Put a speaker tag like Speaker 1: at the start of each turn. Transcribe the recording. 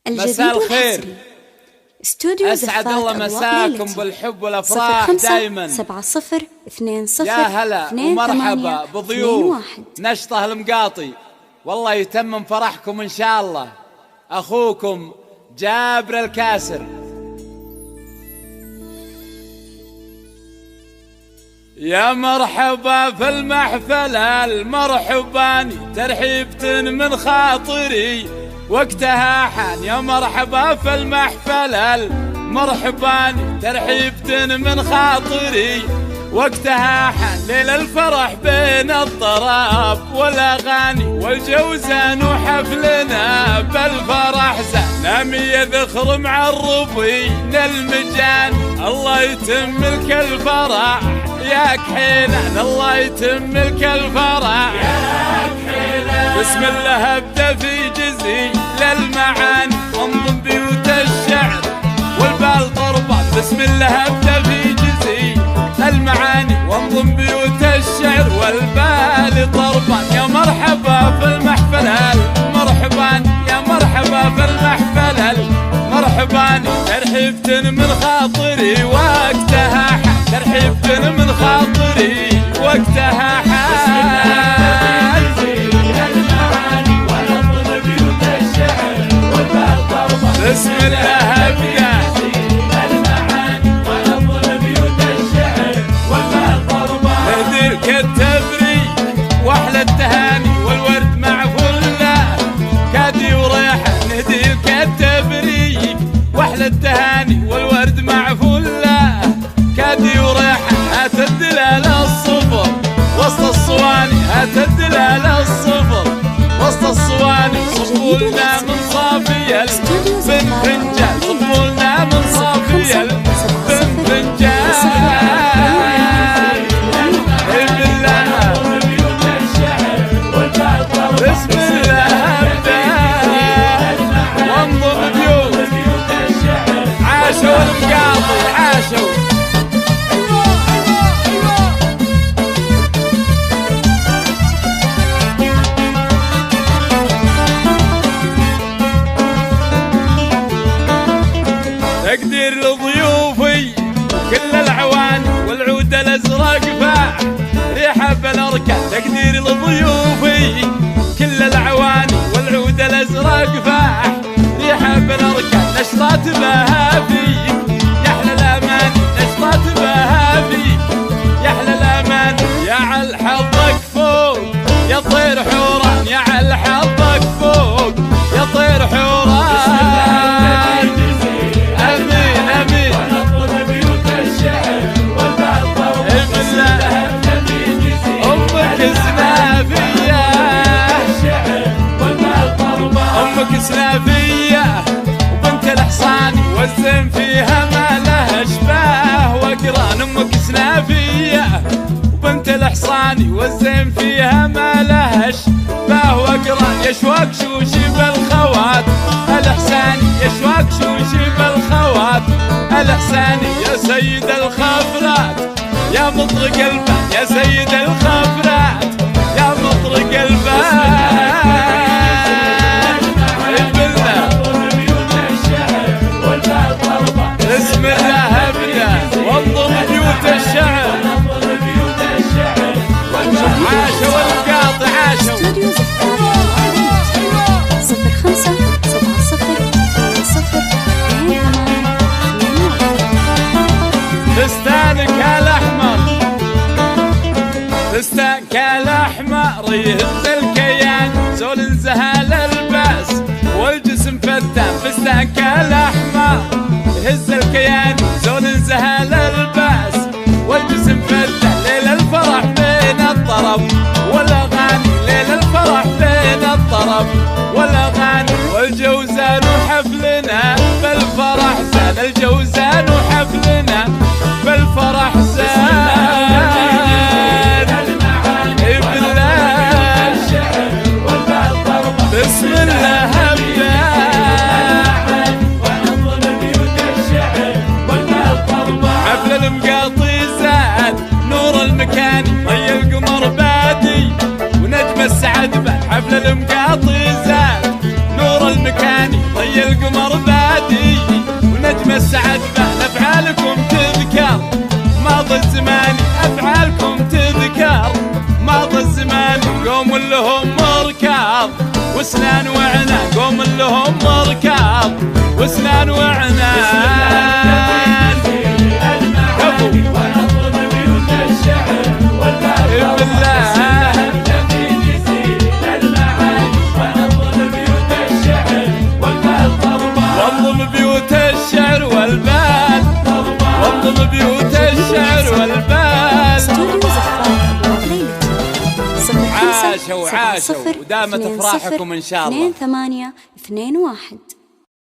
Speaker 1: مساء الخير.
Speaker 2: استوديو
Speaker 1: أسعد الله مساكم بالحب والأفراح دايما.
Speaker 2: 7020
Speaker 1: يا هلا ومرحبا بضيوف نشطة المقاطي، والله يتمم فرحكم إن شاء الله. أخوكم جابر الكاسر. يا مرحبا في المحفل المرحباني، ترحيبة من خاطري وقتها حان. يا مرحبا في المحفل المرحباني، ترحيبة من خاطري وقتها حان. ليل الفرح بين الطراب والأغاني، والجوزان وحفلنا بالفرح زان. نامي ذخر معرفين المجان، الله يتم لك الفرح يا كحيلان، الله يتم لك الفرح يا كحيلان. بسم الله ابدا في جزيل المعاني، انظم بيوت الشعر والبال طربان. بسم الله ابدا في جزيل المعاني، وانظم بيوت الشعر والبال طربان. يا مرحبا في المحفل المرحبان، يا مرحبا في المحفل المرحبان. ترحيبة من خاطري وقتها حان، ترحيبة من خاطري وقتها حان. بسم الله ابدا نهديلك التبريك واحلى التهاني، والورد مع فله كادي وريحه. نهديلك التبريك واحلى التهاني، والورد مع فله كادي وريحه. هات الدلال الصفر وسط الصواني، هات الدلال الصفر وسط الصواني. صفوا لنا من صافي الفنجان، صفوا لنا من صافي الفنجان. بسم الله ابدا وانظر بيوت عاشوا المقاطي عاشوا. تقدير لضيوفي كل العوان، والعود الازرق فاح ريحه بالاركان. تقدير لضيوفي كل العوان، والعود الازرق فاح ريحه بالاركان. نشطات بهافي يحلى الامان، نشطات بهافي يحلى الامان. يا عل حظك فوق يا طير حوران، يا عل حظك فوق يا طير حوران. أمك سنافية وبنت الحصاني، والزين فيها ما لها شباه وقران. أمك سنافية وبنت الحصاني، والزين فيها ما لها شباه وقران. يشواك شوشي بالخوات الإحساني، يشواك شوشي بالخوات الإحساني. يا سيد الخفرات يا مطرق البان، يا سيد الخفرات يا مطرق البان. بسم الله ابدا وانظر بيوت الشعر عاشوا المقاطي عاشوا. فستانك الاحمر، فستانك الاحمر يهز الكيان، زول زهال الباس والجسم فتان. فستانك الاحمر يهز الكيان، زول زهال الباس والجسم فتان. ليل الفرح بين الطرب والاغاني، ليل الفرح بين الطرب والاغاني. والجوزان وحفلنا بالفرح زان، الجوزان وحفلنا بالفرح زان. بالله قوم لهم ركاب واسنان وعنان، قوم لهم ركاب واسنان وعنان.
Speaker 3: ونطلب بيوت الشعر والبال
Speaker 1: بالله
Speaker 3: ونطلب بيوت الشعر والبال طربان.
Speaker 1: واطلب بيوت الشعر والبال، واطلب بيوت الشعر والبال. عاشوا ودامت افراحكم ان شاء الله.
Speaker 2: 2821